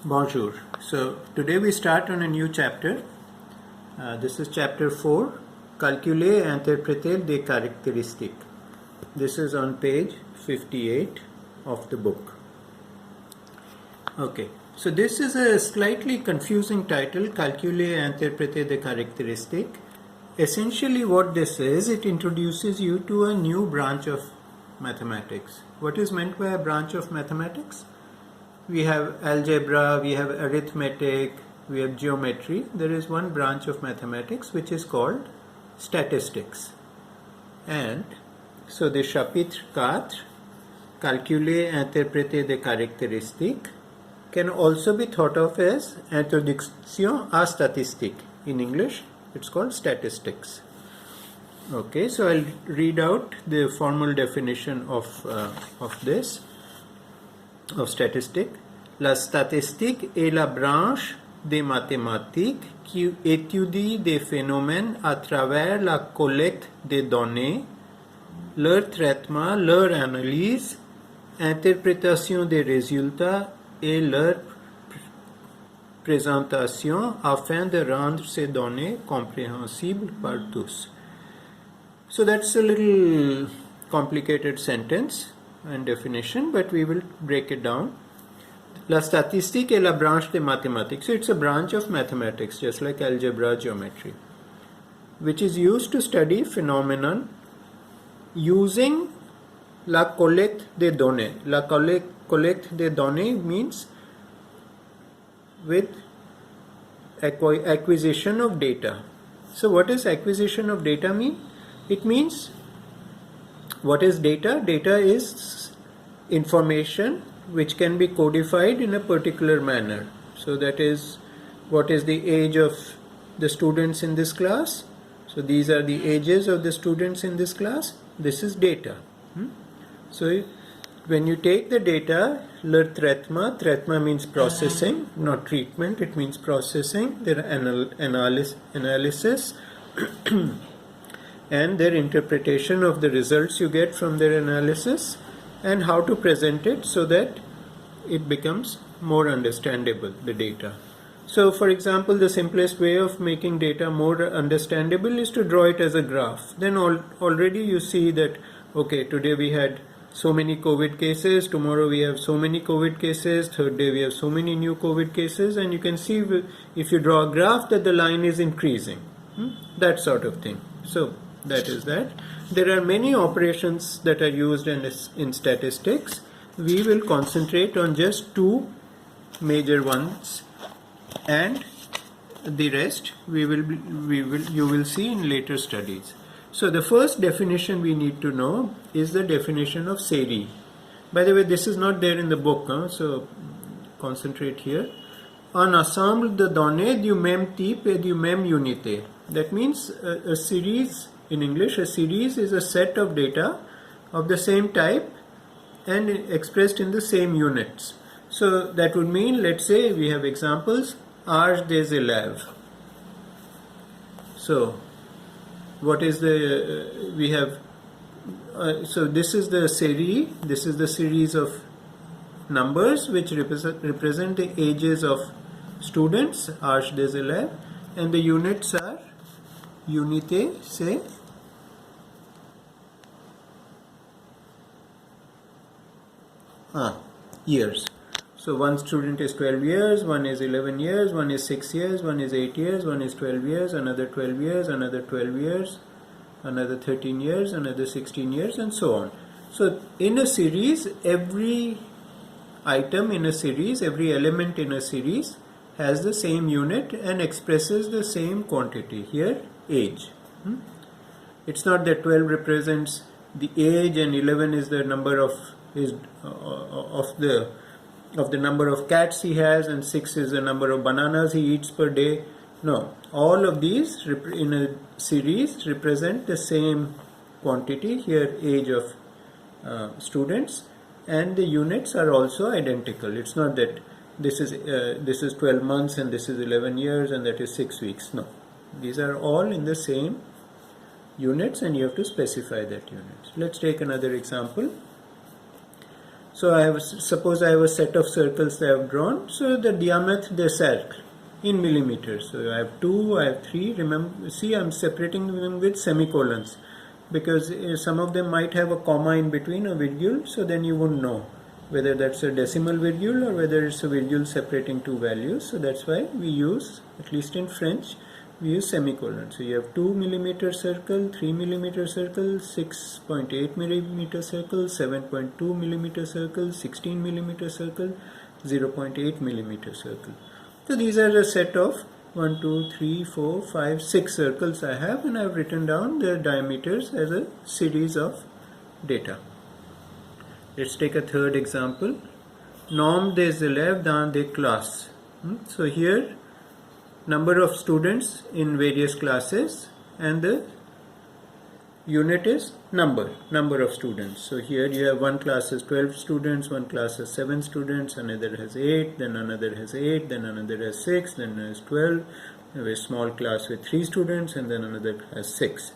Bonjour. So today we start on a new chapter. This is chapter 4, Calculer et interpréter des caractéristiques. This is on page 58 of the book. Okay, so this is a slightly confusing title, Calculer et interpréter des caractéristiques. Essentially what this is, it introduces you to a new branch of mathematics. What is meant by a branch of mathematics? We have algebra, we have arithmetic, we have geometry. There is one branch of mathematics which is called statistics. And so the chapitre 4, Calculer et interpréter des caractéristiques, can also be thought of as Introduction à statistique. In English, it's called statistics. Okay, so I'll read out the formal definition of this. Of statistique. La statistique est la branche des mathématiques qui étudie des phénomènes à travers la collecte des données, leur traitement, leur analyse, interprétation des résultats et leur présentation afin de rendre ces données compréhensibles par tous. So that's a little complicated sentence and definition, but we will break it down. La statistique est la branche des mathématiques. So it's a branch of mathematics, just like algebra, geometry, which is used to study phenomenon using la collecte des données. La collecte des données means with acquisition of data. So what does acquisition of data mean? It means, what is data? Data is information which can be codified in a particular manner. So that is, what is the age of the students in this class? So these are the ages of the students in this class. This is data. So when you take the data, le traitement means processing, not treatment, it means processing, their analysis and their interpretation of the results you get from their analysis, and how to present it so that it becomes more understandable, the data. So for example, the simplest way of making data more understandable is to draw it as a graph. Then already you see that, okay, today we had so many COVID cases, tomorrow we have so many COVID cases, third day we have so many new COVID cases, and you can see if you draw a graph that the line is increasing, that sort of thing. So that is that. There are many operations that are used in statistics. We will concentrate on just two major ones, and the rest you will see in later studies. So the first definition we need to know is the definition of série. By the way, this is not there in the book, so concentrate here. Un ensemble de données du même type et du même unité. That means a series. In English, a series is a set of data of the same type and expressed in the same units. So that would mean, let's say we have examples, âge des élèves. So what is the, we have, so this is the series, this is the series of numbers which represent the ages of students, âge des élèves, and the units are unité, say years. So one student is 12 years, one is 11 years, one is 6 years, one is 8 years, one is 12 years, another 12 years, another 12 years, another 13 years, another 16 years, and so on. So in a series, every item in a series, every element in a series has the same unit and expresses the same quantity. Here, age. It's not that 12 represents the age and 11 is the number of his of the number of cats he has, and 6 is the number of bananas he eats per day. No, all of these in a series represent the same quantity. Here, age of students, and the units are also identical. It's not that this is 12 months and this is 11 years and that is 6 weeks. No, these are all in the same units, and you have to specify that units. Let's take another example. So suppose I have a set of circles that I have drawn. So the diameter des cercles in millimeters. So I have 2, I have 3. Remember, see, I'm separating them with semicolons because some of them might have a comma in between, a virgule. So then you won't know whether that's a decimal virgule or whether it's a virgule separating two values. So that's why we use, at least in French, we use semicolon. So you have 2 millimeter circle, 3 millimeter circle, 6.8 millimeter circle, 7.2 millimeter circle, 16 millimeter circle, 0.8 millimeter circle. So these are a set of 1, 2, 3, 4, 5, 6 circles I have, and I have written down their diameters as a series of data. Let's take a third example. Nombre des élèves dans des classes. So here, number of students in various classes, and the unit is number of students. So here you have one class has 12 students, one class has 7 students, another has 8, then another has 8, then another has 6, then has 12. You have a small class with 3 students, and then another has 6.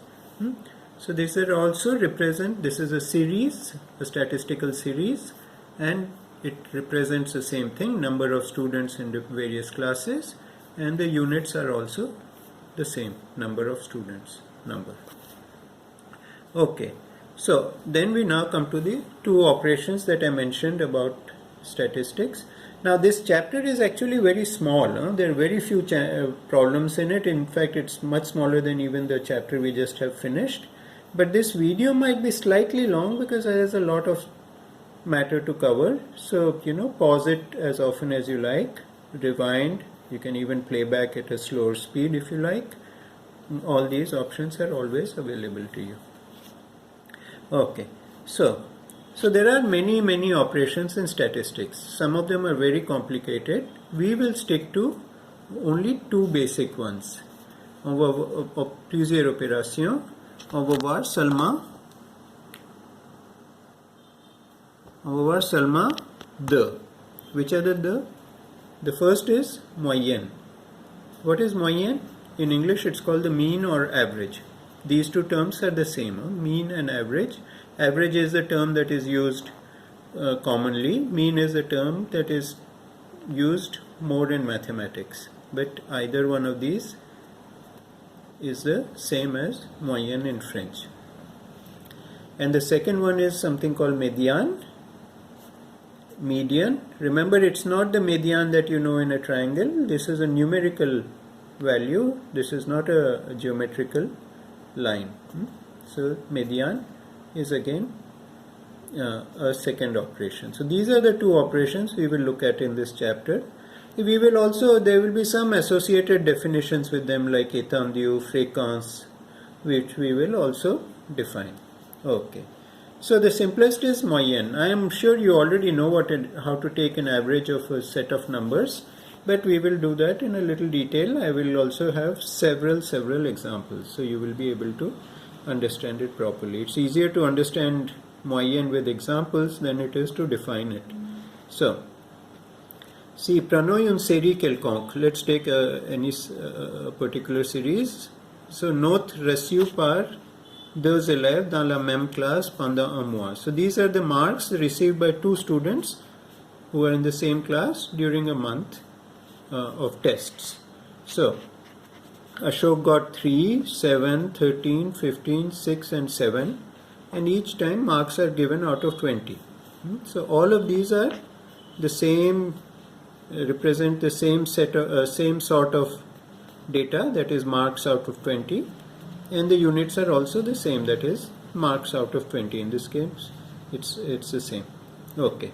So these are also represent, this is a series, a statistical series, and it represents the same thing, number of students in the various classes, and the units are also the same, number of students, number. Okay, so then we now come to the two operations that I mentioned about statistics. Now this chapter is actually very small. There are very few problems in it. In fact, it's much smaller than even the chapter we just have finished. But this video might be slightly long because it has a lot of matter to cover. So, pause it as often as you like, rewind. You can even play back at a slower speed if you like. All these options are always available to you. Okay, so there are many operations in statistics. Some of them are very complicated. We will stick to only two basic ones. On va plusieurs opérations. On va voir seulement deux. Which are the deux? The first is moyenne. What is moyenne? In English it's called the mean or average. These two terms are the same, mean and average. Average is the term that is used commonly. Mean is the term that is used more in mathematics. But either one of these is the same as moyenne in French. And the second one is something called median. Median. Remember, it's not the median that you know in a triangle. This is a numerical value. This is not a geometrical line. So median is again a second operation. So these are the two operations we will look at in this chapter. We will also, there will be some associated definitions with them like étendue, fréquence, which we will also define. Okay. So the simplest is moyenne. I am sure you already know how to take an average of a set of numbers, but we will do that in a little detail. I will also have several examples, so you will be able to understand it properly. It's easier to understand moyenne with examples than it is to define it. So, see, prenons une série quelconque. Let's take any particular series. So, note reçu par deux élèves dans la même classe pendant un mois. So these are the marks received by two students who are in the same class during a month of tests. So Ashok got 3, 7, 13, 15, 6 and 7, and each time marks are given out of 20. So all of these are the same, represent the same set of, same sort of data, that is marks out of 20. And the units are also the same, that is marks out of 20. In this case, it's the same. Okay.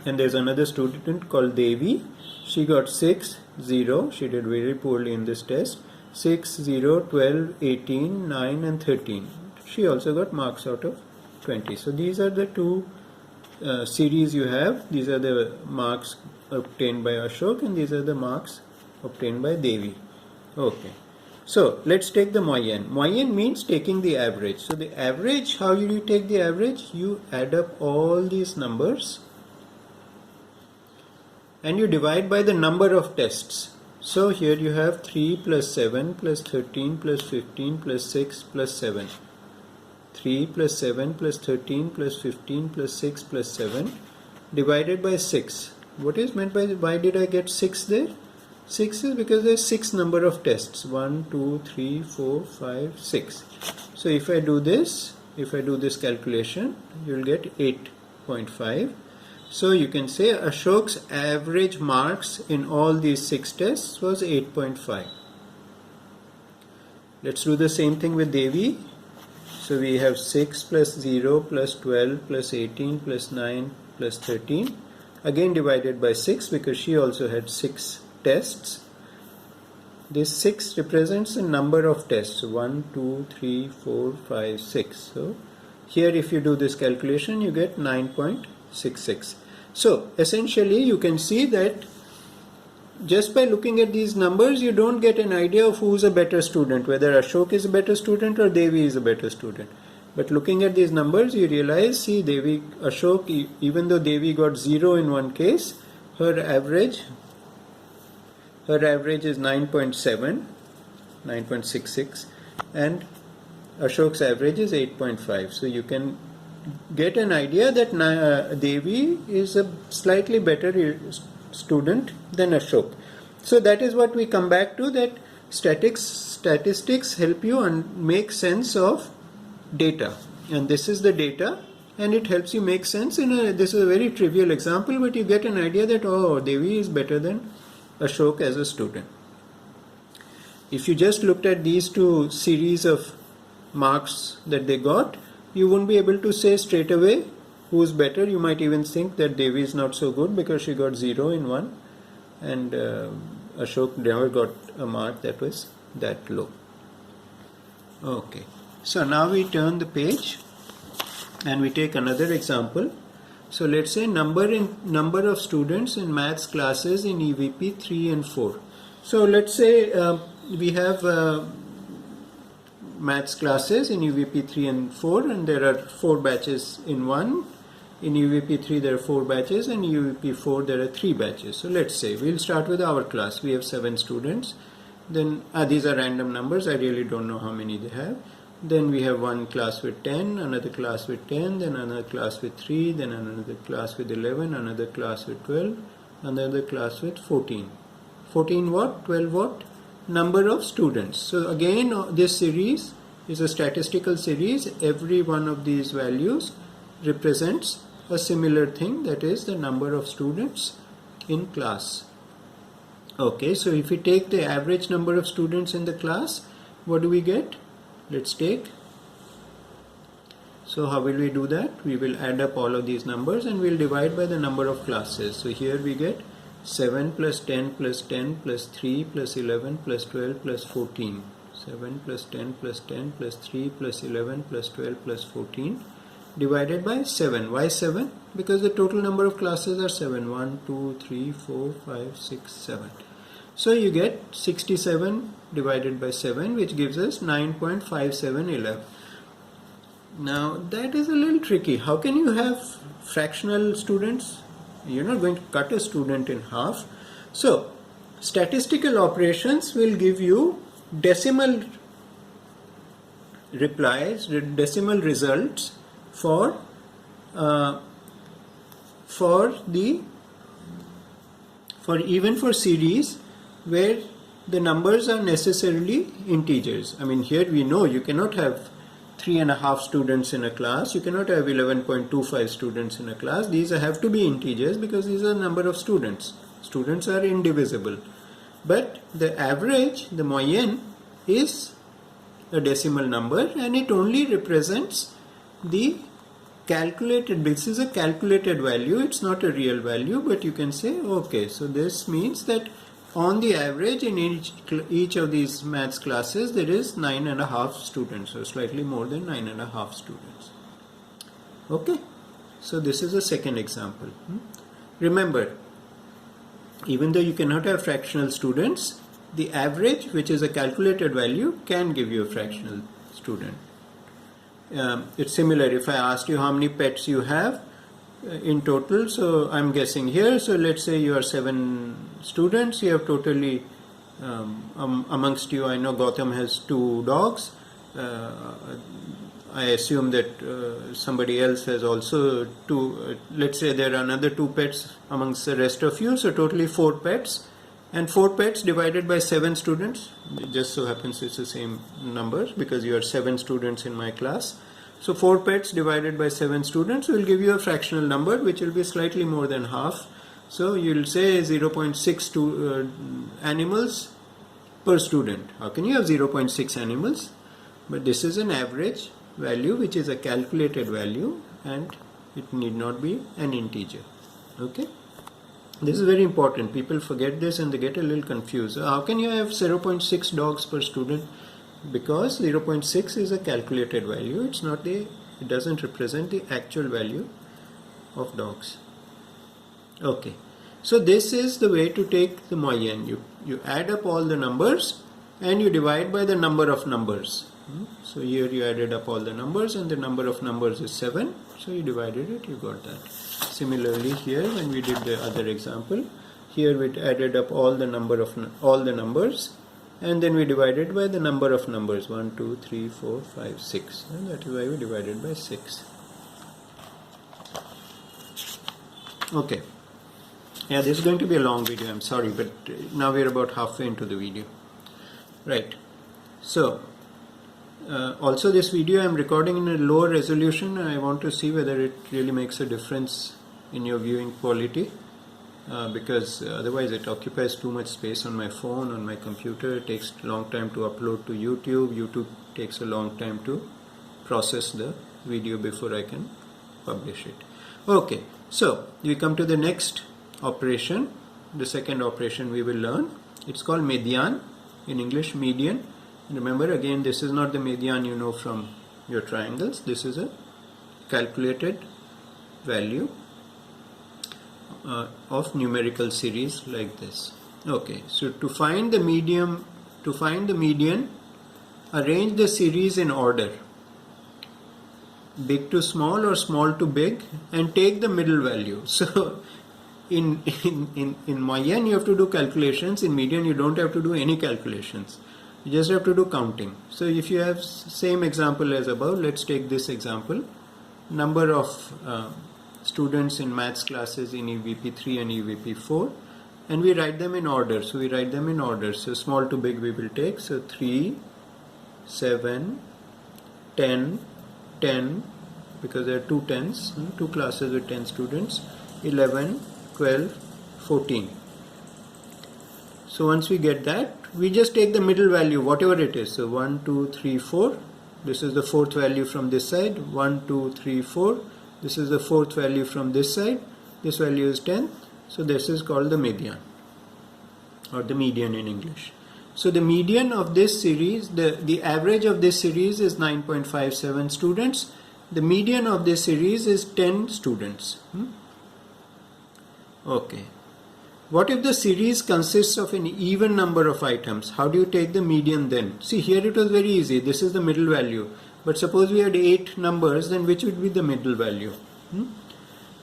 And there's another student called Devi. She got 6, 0. She did very poorly in this test. 6, 0, 12, 18, 9 and 13. She also got marks out of 20. So these are the two series you have. These are the marks obtained by Ashok, and these are the marks obtained by Devi. Okay. So let's take the moyenne. Moyenne means taking the average. So the average, how do you take the average? You add up all these numbers and you divide by the number of tests. So here you have 3 plus 7 plus 13 plus 15 plus 6 plus 7. 3 plus 7 plus 13 plus 15 plus 6 plus 7. divided by 6. What is meant by, why did I get 6 there? 6 is because there's 6 number of tests. 1, 2, 3, 4, 5, 6. So if I do this calculation, you'll get 8.5. So you can say Ashok's average marks in all these 6 tests was 8.5. Let's do the same thing with Devi. So we have 6 plus 0 plus 12 plus 18 plus 9 plus 13. Again divided by 6 because she also had 6 tests. This 6 represents the number of tests. 1, 2, 3, 4, 5, 6. So here if you do this calculation, you get 9.66. So essentially you can see that just by looking at these numbers, you don't get an idea of who's a better student, whether Ashok is a better student or Devi is a better student. But looking at these numbers, you realize, see, Ashok, even though Devi got 0 in one case, her average is 9.7, 9.66, and Ashok's average is 8.5. So you can get an idea that Devi is a slightly better student than Ashok. So that is what we come back to, that statistics help you make sense of data, and this is the data, and it helps you make sense this is a very trivial example, but you get an idea that, oh, Devi is better than Ashok as a student. If you just looked at these two series of marks that they got, you won't be able to say straight away who's better. You might even think that Devi is not so good because she got 0 in one, and Ashok never got a mark that was that low. Okay, so now we turn the page and we take another example. So let's say number of students in maths classes in EVP 3 and 4. So let's say we have maths classes in EVP 3 and 4, and there are 4 batches in one. In EVP 3 there are 4 batches, and in EVP 4 there are 3 batches. So let's say we'll start with our class. We have 7 students. Then these are random numbers. I really don't know how many they have. Then we have one class with 10, another class with 10, then another class with 3, then another class with 11, another class with 12, another class with 14. 14 what? 12 what? Number of students. So again, this series is a statistical series. Every one of these values represents a similar thing, that is the number of students in class. Okay, so if we take the average number of students in the class, what do we get? Let's take. So how will we do that? We will add up all of these numbers and we'll divide by the number of classes. So here we get 7 plus 10 plus 10 plus 3 plus 11 plus 12 plus 14. 7 plus 10 plus 10 plus 3 plus 11 plus 12 plus 14 divided by 7. Why 7? Because the total number of classes are 7. 1, 2, 3, 4, 5, 6, 7. So you get 67 divided by 7, which gives us 9.5711. Now that is a little tricky. How can you have fractional students? You're not going to cut a student in half. So statistical operations will give you decimal replies, decimal results for even for series where the numbers are necessarily integers. I mean, here we know you cannot have 3.5 students in a class, you cannot have 11.25 students in a class. These have to be integers because these are the number of students. Students are indivisible. But the average, the moyenne, is a decimal number, and it only represents the calculated. This is a calculated value, it's not a real value, but you can say, okay, so this means that on the average in each of these maths classes there is 9.5 students, or slightly more than 9.5 students. Okay, so this is a second example. Remember, even though you cannot have fractional students, the average, which is a calculated value, can give you a fractional student. It's similar if I asked you how many pets you have in total. So I'm guessing here, so let's say you are 7 students. You have totally amongst you, I know Gautam has 2 dogs, I assume that somebody else has also two, let's say there are another 2 pets amongst the rest of you, so totally 4 pets, and 4 pets divided by 7 students, it just so happens it's the same number because you are 7 students in my class. So 4 pets divided by 7 students will give you a fractional number which will be slightly more than half. So you'll say 0.6 animals per student. How can you have 0.6 animals? But this is an average value which is a calculated value and it need not be an integer. Okay, this is very important. People forget this and they get a little confused. How can you have 0.6 dogs per student? Because 0.6 is a calculated value. It's not it doesn't represent the actual value of dogs. Okay, so this is the way to take the moyenne. You add up all the numbers and you divide by the number of numbers. So here you added up all the numbers and the number of numbers is 7, so you divided it, you got that. Similarly here when we did the other example, here we added up all the numbers and then we divided by the number of numbers, 1, 2, 3, 4, 5, 6, and that is why we divided by 6. Okay, yeah, this is going to be a long video, I'm sorry, but now we are about halfway into the video. Right, so also this video I am recording in a lower resolution. I want to see whether it really makes a difference in your viewing quality because otherwise it occupies too much space on my phone, on my computer. It takes a long time to upload to YouTube. YouTube takes a long time to process the video before I can publish it. Okay, so we come to the next operation, the second operation we will learn. It's called median, in English median. Remember again, this is not the median you know from your triangles. This is a calculated value of numerical series like this. Okay, so to find the median, arrange the series in order, big to small or small to big, and take the middle value. So in moyenne you have to do calculations. In median you don't have to do any calculations. You just have to do counting. So if you have same example as above, let's take this example. Number of students in maths classes in EVP 3 and EVP 4, and we write them in order. So we write them in order. So small to big we will take. So 3, 7, 10, 10, because there are 2 tens, 2 classes with 10 students, 11, 12, 14. So once we get that, we just take the middle value, whatever it is. So 1, 2, 3, 4. This is the 4th value from this side. 1, 2, 3, 4. This is the 4th value from this side. This value is 10. So this is called the median, or the median in English. So the median of this series, the average of this series is 9.57 students. The median of this series is 10 students. Okay. What if the series consists of an even number of items? How do you take the median then? See, here it was very easy. This is the middle value. But suppose we had 8 numbers, then which would be the middle value?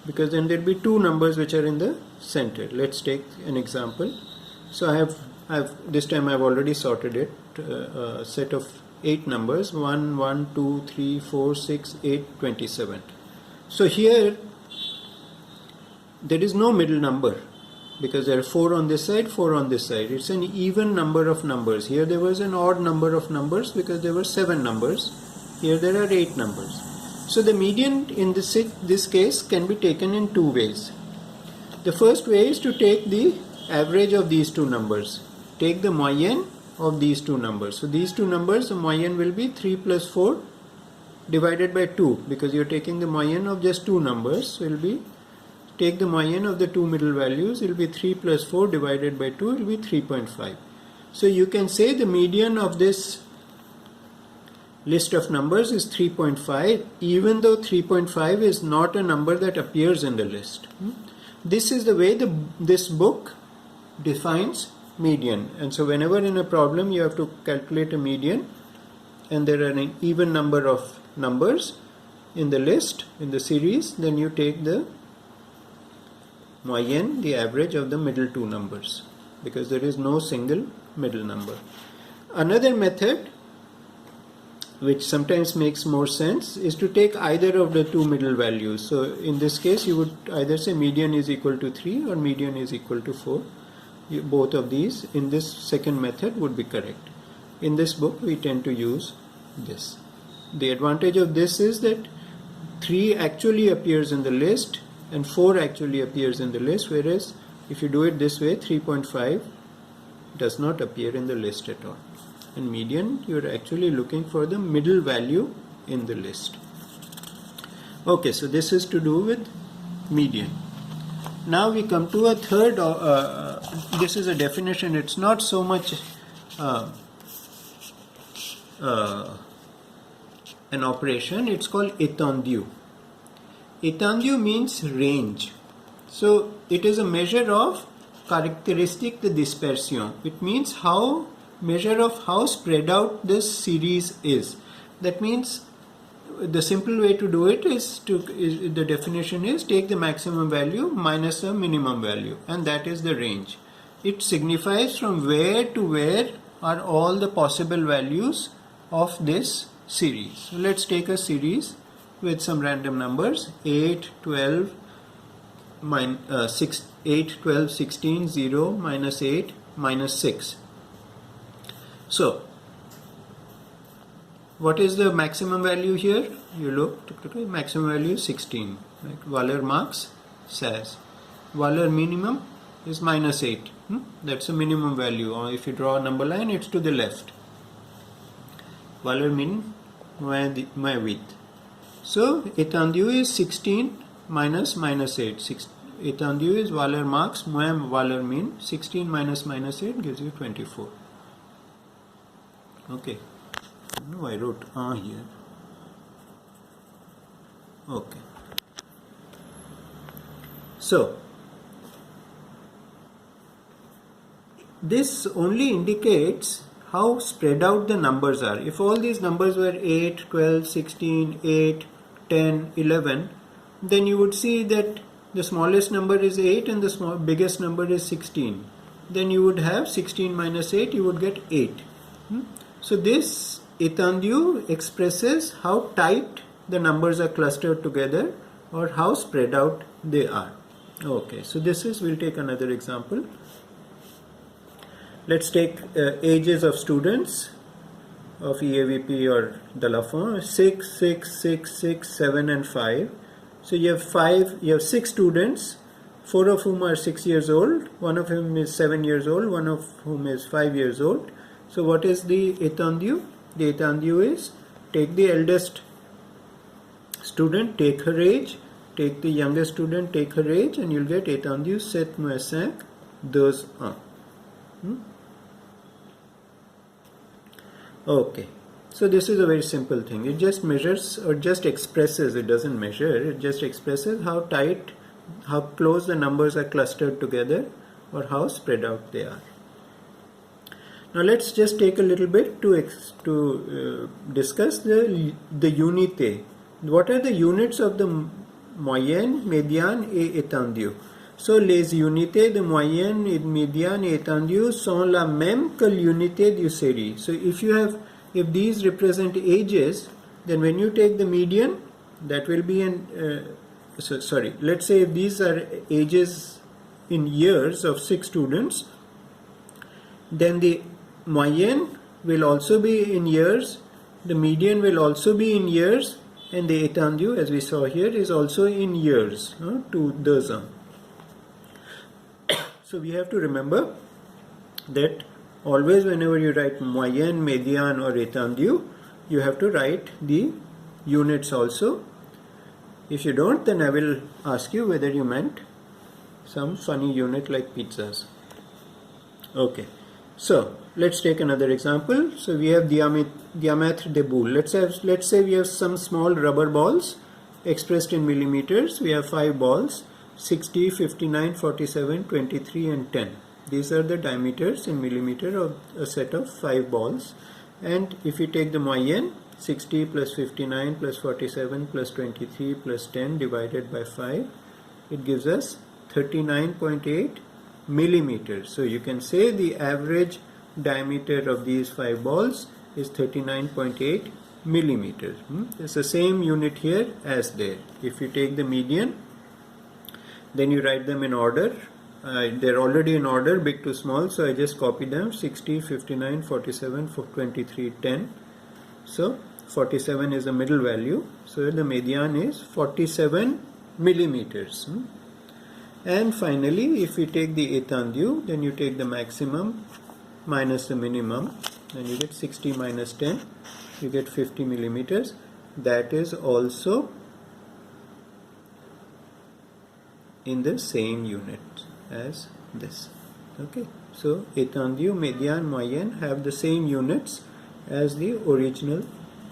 Because then there would be 2 numbers which are in the center. Let's take an example. So I have this time I have already sorted it. A set of 8 numbers. 1, 1, 2, 3, 4, 6, 8, 27. So here there is no middle number, because there are 4 on this side, 4 on this side. It's an even number of numbers. Here there was an odd number of numbers because there were 7 numbers. Here there are 8 numbers. So the median in this case can be taken in 2 ways. The first way is to take the average of these 2 numbers. Take the moyenne of these 2 numbers. So these 2 numbers, the moyenne will be 3 plus 4 divided by 2, because you're taking the moyenne of just 2 numbers. So it will be, take the moyenne of the 2 middle values, it will be 3 plus 4 divided by 2, it will be 3.5. So you can say the median of this list of numbers is 3.5, even though 3.5 is not a number that appears in the list. This is the way this book defines median. And so whenever in a problem you have to calculate a median and there are an even number of numbers in the list, in the series, then you take the moyenne, the average of the middle 2 numbers, because there is no single middle number. Another method which sometimes makes more sense, is to take either of the two middle values. So in this case, you would either say median is equal to 3 or median is equal to 4. Both of these in this second method would be correct. In this book, we tend to use this. The advantage of this is that 3 actually appears in the list and 4 actually appears in the list, whereas if you do it this way, 3.5 does not appear in the list at all. And median, you're actually looking for the middle value in the list. Okay, so this is to do with median. Now we come to a third, this is a definition, it's not so much an operation, it's called étendue. Étendue means range. So it is a measure of characteristic de dispersion. It means measure of how spread out this series is. That means the simple way to do it is the definition is take the maximum value minus the minimum value, and that is the range. It signifies from where to where are all the possible values of this series. So let's take a series with some random numbers 8, 12, 16, 0, minus 8, minus 6. So, what is the maximum value here? You look, maximum value is 16. Like Waller Marx says. Waller minimum is minus 8. That's a minimum value. Or if you draw a number line, it's to the left. Waller min, my width. So, étendue is 16 minus 8. Étendue is Waller Marx, Waller min. 16 minus 8 gives you 24. Okay. No, I wrote here. Okay. So, this only indicates how spread out the numbers are. If all these numbers were 8, 12, 16, 8, 10, 11, then you would see that the smallest number is 8 and the biggest number is 16. Then you would have 16 minus 8, you would get 8. So this étendue expresses how tight the numbers are clustered together or how spread out they are. Okay, so we'll take another example. Let's take ages of students of EAVP or de la Fond, 6, 6, 6, 6, 7 and 5. So you have 6 students, 4 of whom are 6 years old, one of whom is 7 years old, one of whom is 5 years old. So what is the étendue? The étendue is take the eldest student, take her age, take the youngest student, take her age, and you'll get étendue 7 moins 5, 2, 1. Okay, so this is a very simple thing. It just measures or just expresses, it doesn't measure, it just expresses how tight, how close the numbers are clustered together or how spread out they are. Now let's just take a little bit to discuss the unité. What are the units of the moyenne, médiane et étendue? So les unités de moyenne et de médiane et étendue sont la même que l'unité du série. So if these represent ages, then when you take the median, that will be let's say if these are ages in years of 6 students, then the moyenne will also be in years, the median will also be in years, and the étendue, as we saw here, is also in years, to 2 ans. So we have to remember that always whenever you write moyenne, médiane or étendue, you have to write the units also. If you don't, then I will ask you whether you meant some funny unit like pizzas. Okay, so let's take another example. So we have diamètre des boules. Let's say we have some small rubber balls expressed in millimeters. We have 5 balls, 60, 59, 47, 23 and 10. These are the diameters in millimeter of a set of 5 balls. And if you take the moyenne, 60 plus 59 plus 47 plus 23 plus 10 divided by 5, it gives us 39.8 millimeters. So you can say the average diameter of these 5 balls is 39.8 millimeters. It's the same unit here as there. If you take the median, then you write them in order. They're already in order, big to small, so I just copy them: 60, 59, 47, 23, 10. So 47 is the middle value, so the median is 47 millimeters. And finally, if you take the étendue, then you take the maximum minus the minimum, then you get 60 minus 10, you get 50 millimeters. That is also in the same unit as this. Okay, so étendue, médiane, moyenne have the same units as the original,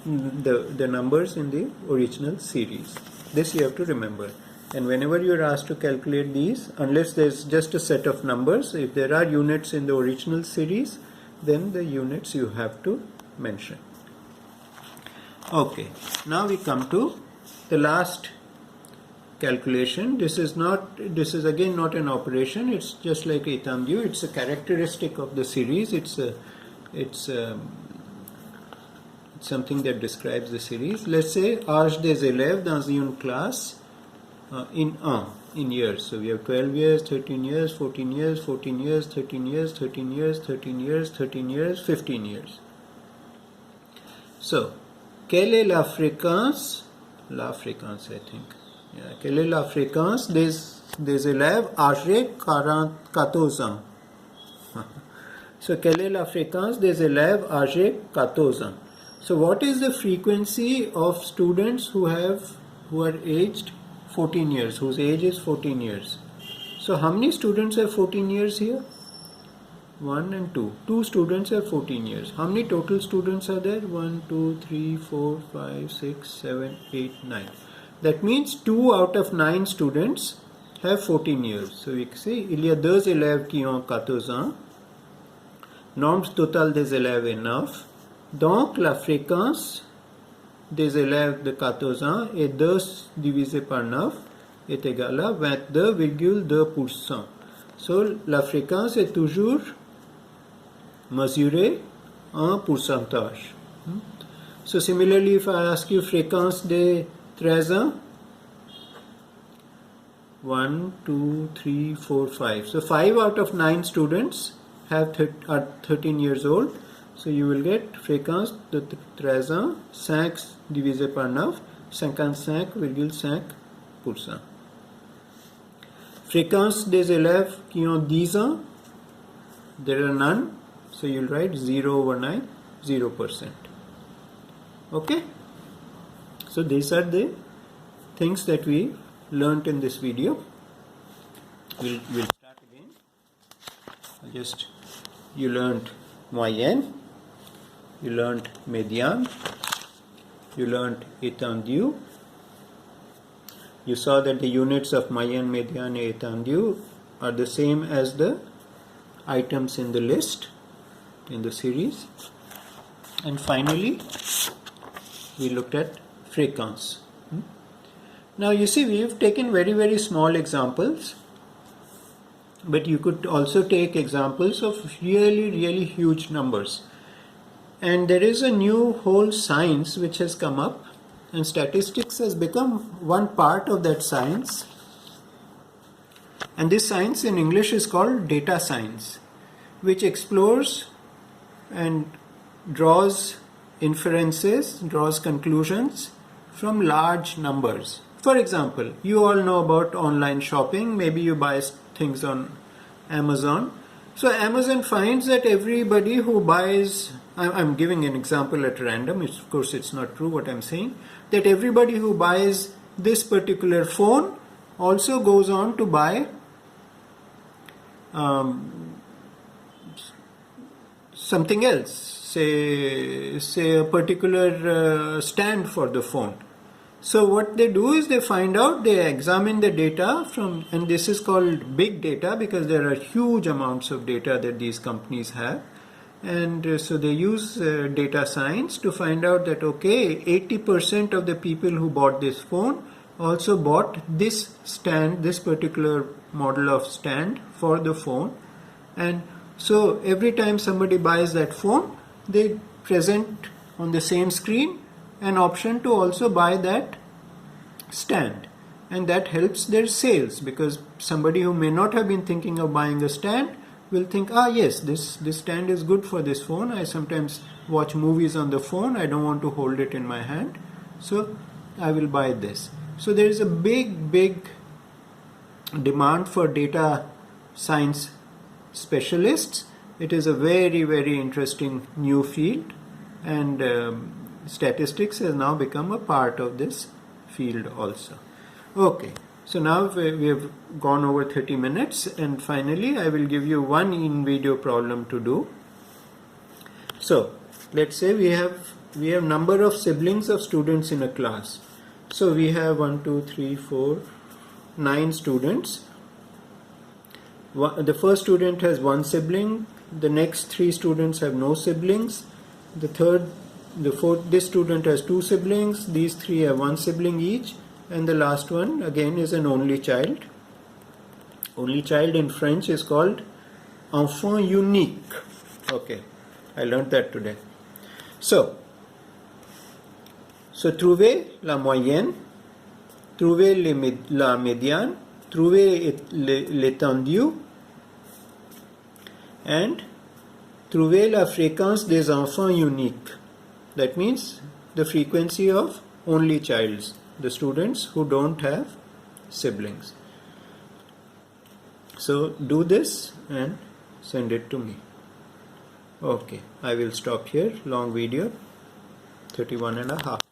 the numbers in the original series. This you have to remember. And whenever you are asked to calculate these, unless there's just a set of numbers, if there are units in the original series, then the units you have to mention. Okay, now we come to the last calculation. This is again not an operation, it's just like étendue, it's a characteristic of the series, it's something that describes the series. Let's say âge des élèves dans une classe in years. So we have 12 years, 13 years, 14 years, 14 years, 13 years, 13 years, 13 years, 13 years, 15 years. So, quelle est la fréquence I think. Yeah, quelle est la fréquence des élèves âgés 14 ans? So, quelle est la fréquence des élèves âgés 14 ans? So, what is the frequency of students who are aged 14 years, whose age is 14 years? So, how many students have 14 years here? 1 and 2. 2 students have 14 years. How many total students are there? 1, 2, 3, 4, 5, 6, 7, 8, 9. That means 2 out of 9 students have 14 years. So we can say, il y a 2 élèves qui ont 14 ans. Nombre total des élèves est 9. Donc la fréquence des élèves de 14 ans est 2 divisé par 9 est égal à 22,2%. So la fréquence est toujours mesurée en pourcentage. So similarly, if I ask you fréquence des 13 ans, 1, 2, 3, 4, 5. So 5 out of 9 students are 13 years old. So you will get fréquence de 13 ans, 5 divisé par 9, 55,5%. Fréquence des élèves qui ont 10 ans, there are none. So you'll write 0/9, 0%. Okay? So these are the things that we learnt in this video. We'll start again. You learnt moyenne, you learnt médiane, you learnt étendue. You saw that the units of moyenne, médiane, and étendue are the same as the items in the list, in the series. And finally, we looked at fréquence. Now you see, we have taken very, very small examples, but you could also take examples of really, really huge numbers. And there is a new whole science which has come up, and statistics has become one part of that science. And this science in English is called data science, which explores and draws inferences, draws conclusions from large numbers. For example, you all know about online shopping. Maybe you buy things on Amazon. So Amazon finds that everybody who buys, I'm giving an example at random, of course it's not true what I'm saying, that everybody who buys this particular phone also goes on to buy something else, say a particular stand for the phone. So what they do is they find out, they examine the data from, and this is called big data because there are huge amounts of data that these companies have. And so they use data science to find out that, okay, 80% of the people who bought this phone also bought this stand, this particular model of stand for the phone. And so every time somebody buys that phone, they present on the same screen an option to also buy that stand, and that helps their sales, because somebody who may not have been thinking of buying a stand will think, yes, this stand is good for this phone. I sometimes watch movies on the phone. I don't want to hold it in my hand, so I will buy this. So there is a big demand for data science specialists. It is a very interesting new field, and statistics has now become a part of this field also. Okay, so now we have gone over 30 minutes, and finally I will give you one in-video problem to do. So let's say we have number of siblings of students in a class. So we have 1, 2, 3, 4, 9 students. The first student has one sibling. The next 3 students have no siblings. The fourth, this student has 2 siblings. These 3 have 1 sibling each. And the last one again is an only child. Only child in French is called enfant unique. Okay, I learned that today. So trouver la moyenne, trouver la médiane, trouver l'étendue, and trouver la fréquence des enfants uniques. That means the frequency of only childs, the students who don't have siblings. So do this and send it to me. Okay, I will stop here. Long video, 31 and a half.